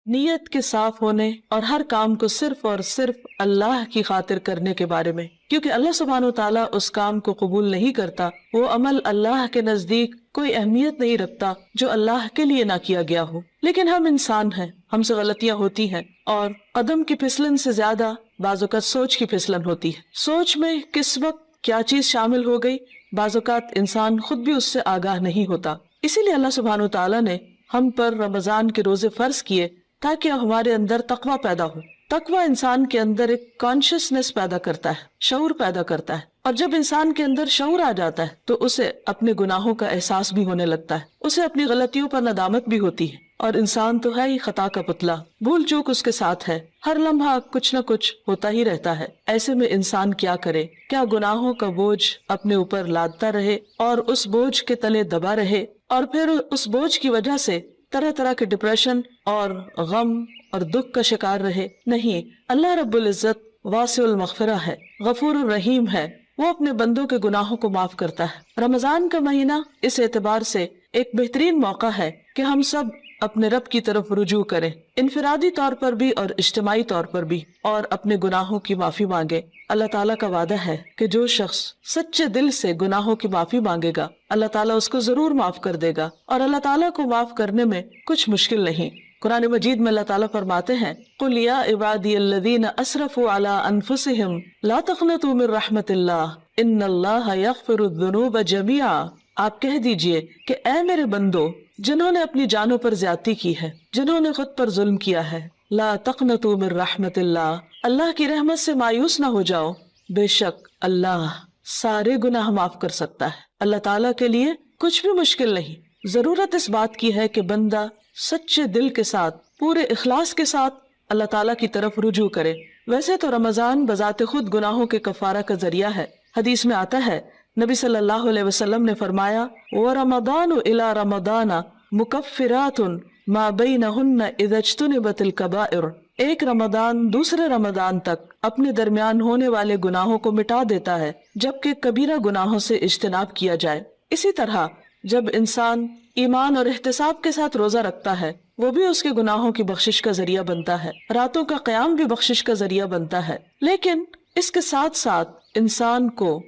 نیت کے صاف ہونے اور ہر کام کو صرف اور صرف اللہ کی خاطر کرنے کے بارے میں، کیونکہ اللہ سبحانہ و تعالیٰ اس کام کو قبول نہیں کرتا، وہ عمل اللہ کے نزدیک کوئی اہمیت نہیں رکھتا جو اللہ کے لیے نہ کیا گیا ہو۔ لیکن ہم انسان ہیں، ہم سے غلطیاں ہوتی ہیں، اور قدم کی پھسلن سے زیادہ بعض اوقات سوچ کی پھسلن ہوتی ہے۔ سوچ میں کس وقت کیا چیز شامل ہو گئی، بعض اوقات انسان خود بھی اس سے آگاہ نہیں ہوتا۔ اسی لیے اللہ سبحانہ و تعالیٰ نے ہم پر رمضان کے روزے فرض کیے تاکہ ہمارے اندر تقویٰ پیدا ہو۔ تقویٰ انسان کے اندر ایک کانشیسنس پیدا کرتا ہے، شعور پیدا کرتا ہے، اور جب انسان کے اندر شعور آ جاتا ہے تو اسے اپنے گناہوں کا احساس بھی ہونے لگتا ہے، اسے اپنی غلطیوں پر ندامت بھی ہوتی ہے، اور انسان تو ہے ہی خطا کا پتلا، بھول چوک اس کے ساتھ ہے، ہر لمحہ کچھ نہ کچھ ہوتا ہی رہتا ہے۔ ایسے میں انسان کیا کرے؟ کیا گناہوں کا بوجھ اپنے اوپر لادتا رہے اور اس بوجھ کے تلے دبا رہے، اور پھر اس بوجھ کی وجہ سے طرح طرح کے ڈپریشن اور غم اور دکھ کا شکار رہے؟ نہیں، اللہ رب العزت واسع المغفرہ ہے، غفور الرحیم ہے، وہ اپنے بندوں کے گناہوں کو معاف کرتا ہے۔ رمضان کا مہینہ اس اعتبار سے ایک بہترین موقع ہے کہ ہم سب اپنے رب کی طرف رجوع کریں، انفرادی طور پر بھی اور اجتماعی طور پر بھی، اور اپنے گناہوں کی معافی مانگے۔ اللہ تعالیٰ کا وعدہ ہے کہ جو شخص سچے دل سے گناہوں کی معافی مانگے گا، اللہ تعالیٰ اس کو ضرور معاف کر دے گا، اور اللہ تعالیٰ کو معاف کرنے میں کچھ مشکل نہیں۔ قرآن مجید میں اللہ تعالیٰ فرماتے ہیں، قُلْ يَا عِبَادِيَ الَّذِينَ أَسْرَفُوا عَلَىٰ أَنفُسِهِمْ لَا تَقْنَطُوا مِن رَحْمَةِ اللَّهِ إِنَّ اللَّهَ يَغْفِرُ الذُّنُوبَ جَمِيعًا۔ آپ کہہ دیجئے کہ اے میرے بندو جنہوں نے اپنی جانوں پر زیادتی کی ہے، جنہوں نے خود پر ظلم کیا ہے، لا تقنطوا من رحمت اللہ، اللہ کی رحمت سے مایوس نہ ہو جاؤ، بے شک اللہ سارے گناہ معاف کر سکتا ہے۔ اللہ تعالیٰ کے لیے کچھ بھی مشکل نہیں۔ ضرورت اس بات کی ہے کہ بندہ سچے دل کے ساتھ، پورے اخلاص کے ساتھ اللہ تعالیٰ کی طرف رجوع کرے۔ ویسے تو رمضان بذات خود گناہوں کے کفارہ کا ذریعہ ہے۔ حدیث میں آتا ہے، نبی صلی اللہ علیہ وسلم نے فرمایا، وَرَمَضَانُ إِلَى رَمَضَانَ مُكَفِّرَاتٌ مَا بَيْنَهُنَّ إِذَا اجْتُنِبَتِ الْكَبَائِرُ۔ ایک رمضان دوسرے رمضان تک اپنے درمیان ہونے والے گناہوں کو مٹا دیتا ہے جبکہ کبیرہ گناہوں سے اجتناب کیا جائے۔ اسی طرح جب انسان ایمان اور احتساب کے ساتھ روزہ رکھتا ہے، وہ بھی اس کے گناہوں کی بخشش کا ذریعہ بنتا ہے، راتوں کا قیام بھی بخشش کا ذریعہ بنتا ہے۔ لیکن اس کے ساتھ ساتھ انسان کو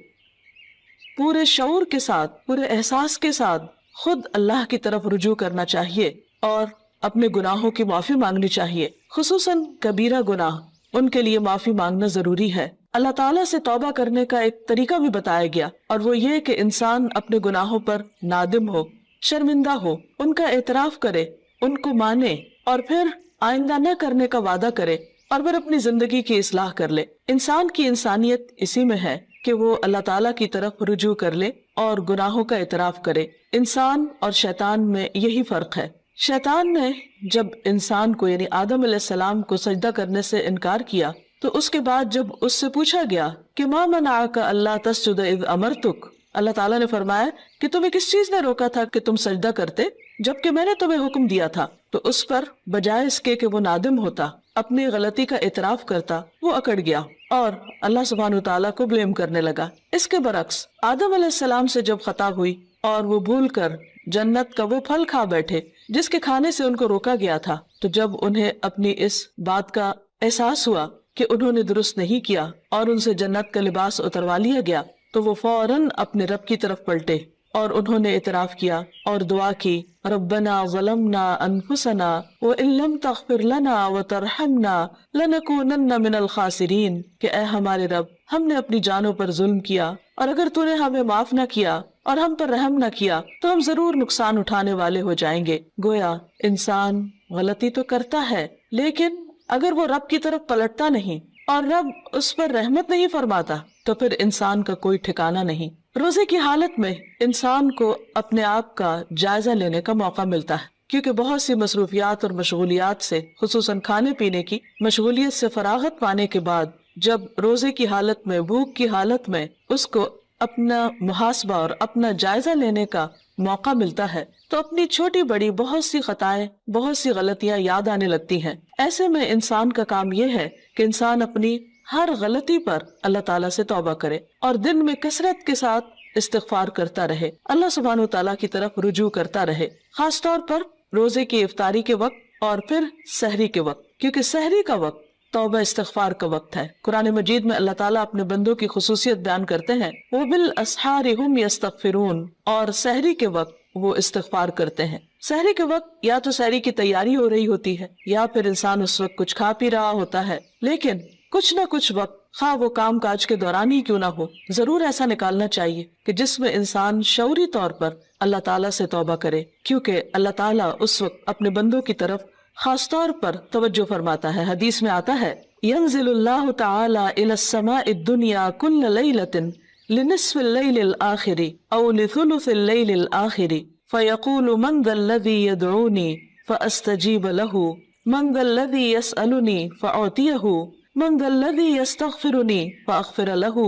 پورے شعور کے ساتھ، پورے احساس کے ساتھ خود اللہ کی طرف رجوع کرنا چاہیے اور اپنے گناہوں کی معافی مانگنی چاہیے، خصوصاً کبیرہ گناہ، ان کے لیے معافی مانگنا ضروری ہے۔ اللہ تعالیٰ سے توبہ کرنے کا ایک طریقہ بھی بتایا گیا، اور وہ یہ کہ انسان اپنے گناہوں پر نادم ہو، شرمندہ ہو، ان کا اعتراف کرے، ان کو مانے، اور پھر آئندہ نہ کرنے کا وعدہ کرے، اور پھر اپنی زندگی کی اصلاح کر لے۔ انسان کی انسانیت اسی میں ہے کہ وہ اللہ تعالیٰ کی طرف رجوع کر لے اور گناہوں کا اعتراف کرے۔ انسان اور شیطان میں یہی فرق ہے۔ شیطان نے جب انسان کو یعنی آدم علیہ السلام کو سجدہ کرنے سے انکار کیا تو اس کے بعد جب اس سے پوچھا گیا کہ ما منعک الا تسجد اذ امرتک، اللہ تعالیٰ نے فرمایا کہ تمہیں کس چیز نے روکا تھا کہ تم سجدہ کرتے جبکہ میں نے تمہیں حکم دیا تھا؟ تو اس پر بجائے اس کے کہ وہ نادم ہوتا، اپنی غلطی کا اعتراف کرتا، وہ اکڑ گیا اور اللہ سبحانہ وتعالیٰ کو بلیم کرنے لگا۔ اس کے برعکس آدم علیہ السلام سے جب خطا ہوئی اور وہ بھول کر جنت کا وہ پھل کھا بیٹھے جس کے کھانے سے ان کو روکا گیا تھا، تو جب انہیں اپنی اس بات کا احساس ہوا کہ انہوں نے درست نہیں کیا اور ان سے جنت کا لباس اتروا لیا گیا، تو وہ فوراً اپنے رب کی طرف پلٹے اور انہوں نے اعتراف کیا اور دعا کی، ربنا ظلمنا انفسنا وان لم تغفر لنا وترحمنا لنکونن من الخاسرین، کہ اے ہمارے رب ہم نے اپنی جانوں پر ظلم کیا اور اگر تو نے ہمیں معاف نہ کیا اور ہم پر رحم نہ کیا تو ہم ضرور نقصان اٹھانے والے ہو جائیں گے۔ گویا انسان غلطی تو کرتا ہے، لیکن اگر وہ رب کی طرف پلٹتا نہیں اور رب اس پر رحمت نہیں فرماتا تو پھر انسان کا کوئی ٹھکانہ نہیں۔ روزے کی حالت میں انسان کو اپنے آپ کا جائزہ لینے کا موقع ملتا ہے، کیونکہ بہت سی مصروفیات اور مشغولیات سے، خصوصاً کھانے پینے کی مشغولیت سے فراغت پانے کے بعد جب روزے کی حالت میں، بھوک کی حالت میں اس کو اپنا محاسبہ اور اپنا جائزہ لینے کا موقع ملتا ہے تو اپنی چھوٹی بڑی بہت سی خطائیں، بہت سی غلطیاں یاد آنے لگتی ہیں۔ ایسے میں انسان کا کام یہ ہے کہ انسان اپنی ہر غلطی پر اللہ تعالیٰ سے توبہ کرے اور دن میں کثرت کے ساتھ استغفار کرتا رہے، اللہ سبحانہ و تعالیٰ کی طرف رجوع کرتا رہے۔ خاص طور پر روزے کی افطاری کے وقت اور پھر سحری کے وقت، کیونکہ سحری کا وقت توبہ استغفار کا وقت ہے۔ قرآن مجید میں اللہ تعالیٰ اپنے بندوں کی خصوصیت بیان کرتے ہیں، وَبِالْأَسْحَارِ هُمْ يَسْتَغْفِرُونَ، اور سحری کے وقت وہ استغفار کرتے ہیں۔ سحری کے وقت یا تو سحری کی تیاری ہو رہی ہوتی ہے یا پھر انسان اس وقت کچھ کھا پی رہا ہوتا ہے، لیکن کچھ نہ کچھ وقت، خواہ وہ کام کاج کے دوران ہی کیوں نہ ہو، ضرور ایسا نکالنا چاہیے کہ جس میں انسان شعوری طور پر اللہ تعالیٰ سے توبہ کرے، کیونکہ اللہ تعالیٰ اس وقت اپنے بندوں کی طرف خاص طور پر توجہ فرماتا ہے۔ حدیث میں آتا ہے، ينزل اللہ تعالی الى السماء الدنیا كل ليلة لنصف الليل الآخر او لثلث الليل الآخر فيقول من ذا الذي يدعوني فأستجيب له من ذا الذي يسألني فأعطيه من ذا الذي يستغفرني فأغفر له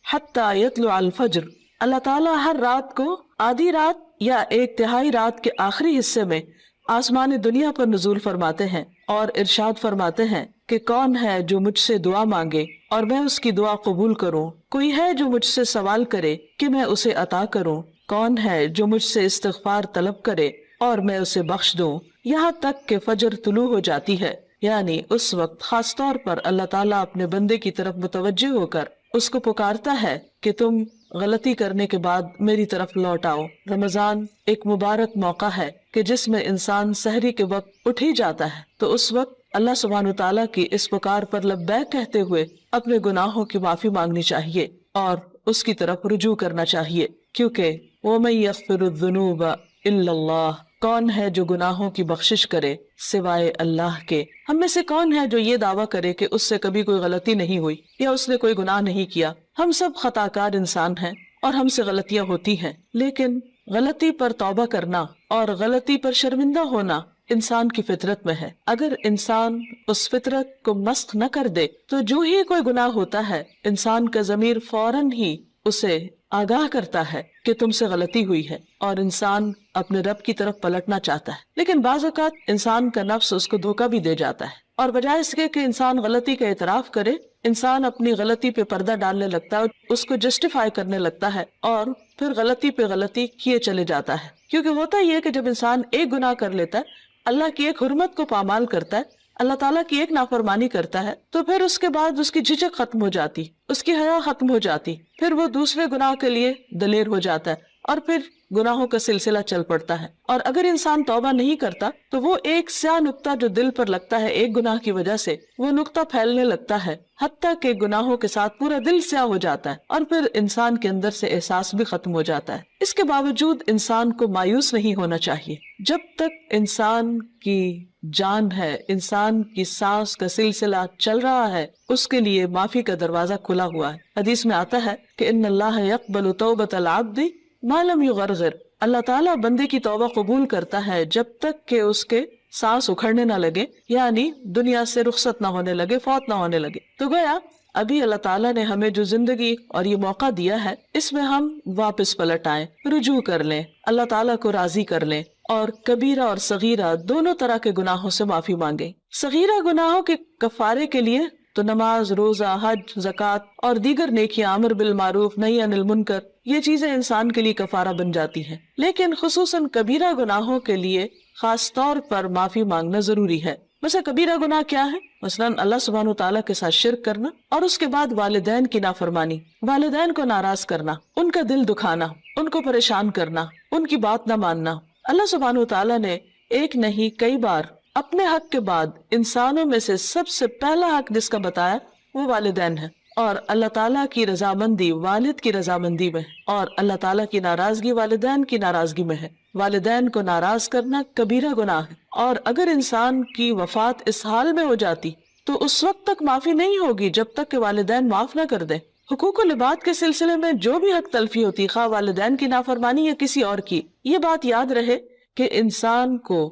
حتى يطلع الفجر۔ اللہ تعالیٰ ہر رات کو آدھی رات یا ایک تہائی رات کے آخری حصے میں آسمان دنیا پر نزول فرماتے ہیں اور ارشاد فرماتے ہیں کہ کون ہے جو مجھ سے دعا مانگے اور میں اس کی دعا قبول کروں، کوئی ہے جو مجھ سے سوال کرے کہ میں اسے عطا کروں، کون ہے جو مجھ سے استغفار طلب کرے اور میں اسے بخش دوں، یہاں تک کہ فجر طلوع ہو جاتی ہے۔ یعنی اس وقت خاص طور پر اللہ تعالیٰ اپنے بندے کی طرف متوجہ ہو کر اس کو پکارتا ہے کہ تم غلطی کرنے کے بعد میری طرف لوٹ آؤ۔ رمضان ایک مبارک موقع ہے کہ جس میں انسان سحری کے وقت اٹھ ہی جاتا ہے، تو اس وقت اللہ سبحانہ وتعالیٰ کی اس پکار پر لبیک کہتے ہوئے اپنے گناہوں کی معافی مانگنی چاہیے اور اس کی طرف رجوع کرنا چاہیے، کیونکہ وَمَن يَغْفِرُ الذُّنُوبَ إِلَّا اللَّهُ، کون ہے جو گناہوں کی بخشش کرے سوائے اللہ کے۔ ہم میں سے کون ہے جو یہ دعویٰ کرے کہ اس سے کبھی کوئی غلطی نہیں ہوئی یا اس نے کوئی گناہ نہیں کیا؟ ہم سب خطا کار انسان ہیں اور ہم سے غلطیاں ہوتی ہیں، لیکن غلطی پر توبہ کرنا اور غلطی پر شرمندہ ہونا انسان کی فطرت میں ہے۔ اگر انسان اس فطرت کو مسخ نہ کر دے تو جو ہی کوئی گناہ ہوتا ہے، انسان کا ضمیر فوراً ہی اسے آگاہ کرتا ہے کہ تم سے غلطی ہوئی ہے اور انسان اپنے رب کی طرف پلٹنا چاہتا ہے۔ لیکن بعض اوقات انسان کا نفس اس کو دھوکہ بھی دے جاتا ہے، اور بجائے اس کے کہ انسان غلطی کا اعتراف کرے، انسان اپنی غلطی پہ پردہ ڈالنے لگتا ہے، اس کو جسٹیفائی کرنے لگتا ہے اور پھر غلطی پہ غلطی کیے چلے جاتا ہے۔ کیونکہ ہوتا یہ ہے کہ جب انسان ایک گناہ کر لیتا ہے، اللہ کی ایک حرمت کو پامال کرتا ہے، اللہ تعالیٰ کی ایک نافرمانی کرتا ہے، تو پھر اس کے بعد اس کی جھجک ختم ہو جاتی، اس کی حیا ختم ہو جاتی، پھر وہ دوسرے گناہ کے لیے دلیر ہو جاتا ہے اور پھر گناہوں کا سلسلہ چل پڑتا ہے۔ اور اگر انسان توبہ نہیں کرتا تو وہ ایک سیاہ نقطہ جو دل پر لگتا ہے ایک گناہ کی وجہ سے، وہ نقطہ پھیلنے لگتا ہے حتیٰ کہ گناہوں کے ساتھ پورا دل سیاہ ہو جاتا ہے اور پھر انسان کے اندر سے احساس بھی ختم ہو جاتا ہے۔ اس کے باوجود انسان کو مایوس نہیں ہونا چاہیے۔ جب تک انسان کی جان ہے، انسان کی سانس کا سلسلہ چل رہا ہے، اس کے لیے معافی کا دروازہ کھلا ہوا ہے۔ حدیث میں آتا ہے کہ ان اللہ یقبل توبۃ العبد ما لم یغرغر، اللہ تعالیٰ بندے کی توبہ قبول کرتا ہے جب تک کہ اس کے سانس اکھڑنے نہ لگے، یعنی دنیا سے رخصت نہ ہونے لگے، فوت نہ ہونے لگے۔ تو گویا ابھی اللہ تعالیٰ نے ہمیں جو زندگی اور یہ موقع دیا ہے، اس میں ہم واپس پلٹ آئیں، رجوع کر لیں، اللہ تعالیٰ کو راضی کر لیں اور کبیرہ اور صغیرہ دونوں طرح کے گناہوں سے معافی مانگیں۔ صغیرہ گناہوں کے کفارے کے لیے تو نماز، روزہ، حج، زکوٰۃ اور دیگر نیکیاں، امر بالمعروف، نہی عن المنکر، یہ چیزیں انسان کے لیے کفارہ بن جاتی ہیں۔ لیکن خصوصاً کبیرہ گناہوں کے لیے خاص طور پر معافی مانگنا ضروری ہے۔ مثلا کبیرہ گناہ کیا ہے؟ مثلاً اللہ سبحانہ وتعالیٰ کے ساتھ شرک کرنا، اور اس کے بعد والدین کی نافرمانی، والدین کو ناراض کرنا، ان کا دل دکھانا، ان کو پریشان کرنا، ان کی بات نہ ماننا۔ اللہ سبحانہ وتعالیٰ نے ایک نہیں کئی بار اپنے حق کے بعد انسانوں میں سے سب سے پہلا حق جس کا بتایا وہ والدین ہے، اور اللہ تعالیٰ کی رضامندی والد کی رضامندی میں ہے، اور اللہ تعالیٰ کی ناراضگی والدین کی ناراضگی میں ہے۔ والدین کو ناراض کرنا کبیرہ گناہ ہے، اور اگر انسان کی وفات اس حال میں ہو جاتی تو اس وقت تک معافی نہیں ہوگی جب تک کہ والدین معاف نہ کر دیں۔ حقوق و لباد کے سلسلے میں جو بھی حق تلفی ہوتی، خواہ والدین کی نافرمانی یا کسی اور کی، یہ بات یاد رہے کہ انسان کو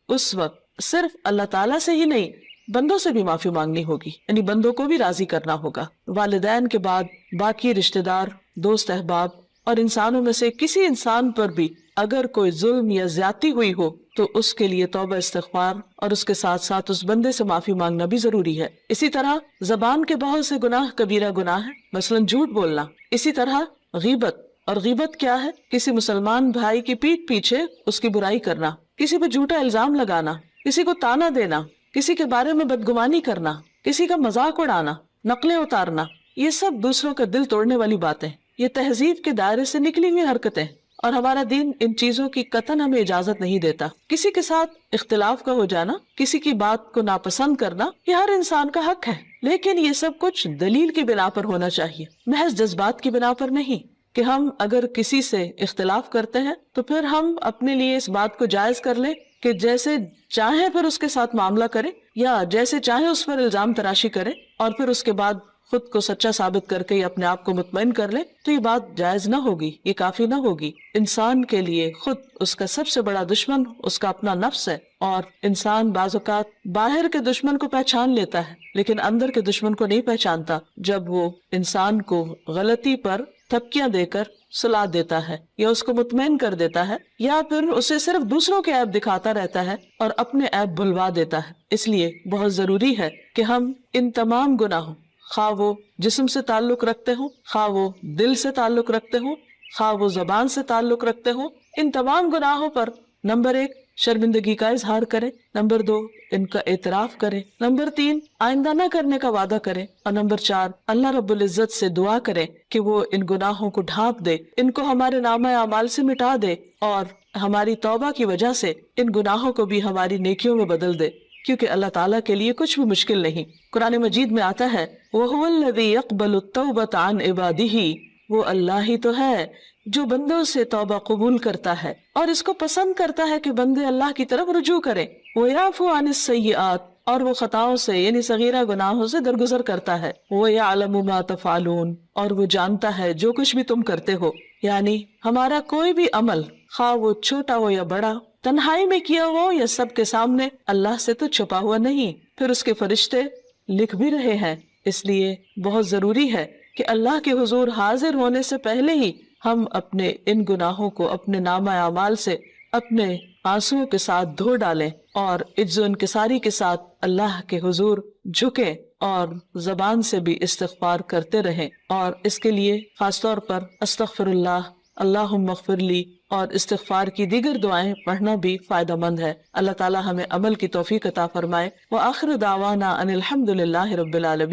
اس وقت صرف اللہ تعالیٰ سے ہی نہیں، بندوں سے بھی معافی مانگنی ہوگی، یعنی بندوں کو بھی راضی کرنا ہوگا۔ والدین کے بعد باقی رشتہ دار، دوست احباب اور انسانوں میں سے کسی انسان پر بھی اگر کوئی ظلم یا زیادتی ہوئی ہو تو اس کے لیے توبہ استغفار اور اس کے ساتھ ساتھ اس بندے سے معافی مانگنا بھی ضروری ہے۔ اسی طرح زبان کے بہت سے گناہ کبیرہ گناہ ہیں، مثلاً جھوٹ بولنا۔ اسی طرح غیبت، اور غیبت کیا ہے؟ کسی مسلمان بھائی کی پیٹھ پیچھے اس کی برائی کرنا، کسی پہ جھوٹا الزام لگانا، کسی کو تانا دینا، کسی کے بارے میں بدگمانی کرنا، کسی کا مذاق اڑانا، نقلیں اتارنا، یہ سب دوسروں کا دل توڑنے والی باتیں، یہ تہذیب کے دائرے سے نکلی ہوئی حرکتیں، اور ہمارا دین ان چیزوں کی قطعاً ہمیں اجازت نہیں دیتا۔ کسی کے ساتھ اختلاف کا ہو جانا، کسی کی بات کو ناپسند کرنا، یہ ہر انسان کا حق ہے، لیکن یہ سب کچھ دلیل کی بنا پر ہونا چاہیے، محض جذبات کی بنا پر نہیں، کہ ہم اگر کسی سے اختلاف کرتے ہیں تو پھر ہم اپنے لیے اس بات کو جائز کر لیں کہ جیسے چاہیں پھر اس کے ساتھ معاملہ کریں، یا جیسے چاہیں اس پر الزام تراشی کریں، اور پھر اس کے بعد خود کو سچا ثابت کر کے اپنے آپ کو مطمئن کر لیں، تو یہ بات جائز نہ ہوگی، یہ کافی نہ ہوگی۔ انسان کے لیے خود اس کا سب سے بڑا دشمن اس کا اپنا نفس ہے، اور انسان بعض اوقات باہر کے دشمن کو پہچان لیتا ہے لیکن اندر کے دشمن کو نہیں پہچانتا، جب وہ انسان کو غلطی پر تھپکیاں دے کر سلا دیتا ہے، یا اس کو مطمئن کر دیتا ہے، یا پھر اسے صرف دوسروں کے عیب دکھاتا رہتا ہے اور اپنے عیب بھلوا دیتا ہے۔ اس لیے بہت ضروری ہے کہ ہم ان تمام گناہوں، خواہ وہ جسم سے تعلق رکھتے ہوں، خواہ وہ دل سے تعلق رکھتے ہوں، خواہ وہ زبان سے تعلق رکھتے ہوں، ان تمام گناہوں پر نمبر 1 شرمندگی کا اظہار کریں، نمبر 2 ان کا اعتراف کریں، نمبر 3 آئندہ نہ کرنے کا وعدہ کریں، اور نمبر 4 اللہ رب العزت سے دعا کریں کہ وہ ان گناہوں کو ڈھانپ دے، ان کو ہمارے نامہ اعمال سے مٹا دے، اور ہماری توبہ کی وجہ سے ان گناہوں کو بھی ہماری نیکیوں میں بدل دے، کیونکہ اللہ تعالیٰ کے لیے کچھ بھی مشکل نہیں۔ قرآن مجید میں آتا ہے وَهُوَ الَّذِي يَقْبَلُ التَّوْبَةَ عَنْ عِبَادِهِ، وہ اللہ ہی تو ہے جو بندوں سے توبہ قبول کرتا ہے اور اس کو پسند کرتا ہے کہ بندے اللہ کی طرف رجوع کریں۔ وَيَعْفُو عَنِ السَّيِّئَاتِ، اور وہ خطاؤں سے یعنی صغیرہ گناہوں سے درگزر کرتا ہے۔ وَيَعْلَمُ مَا تَفْعَلُونَ، اور وہ جانتا ہے جو کچھ بھی تم کرتے ہو، یعنی ہمارا کوئی بھی عمل خواہ وہ چھوٹا ہو یا بڑا، تنہائی میں کیا ہو یا سب کے سامنے، اللہ سے تو چھپا ہوا نہیں، پھر اس کے فرشتے لکھ بھی رہے ہیں۔ اس لیے بہت ضروری ہے کہ اللہ کے حضور حاضر ہونے سے پہلے ہی ہم اپنے ان گناہوں کو اپنے نامہ اعمال سے اپنے آنسوؤں کے ساتھ دھو ڈالیں، اور عجز و انکساری کے ساتھ اللہ کے حضور جھکیں، اور زبان سے بھی استغفار کرتے رہیں، اور اس کے لیے خاص طور پر استغفر اللہ، اللہم اغفر لی اور استغفار کی دیگر دعائیں پڑھنا بھی فائدہ مند ہے۔ اللہ تعالی ہمیں عمل کی توفیق عطا فرمائے۔ وآخر دعوانا ان الحمد للہ رب العالمین۔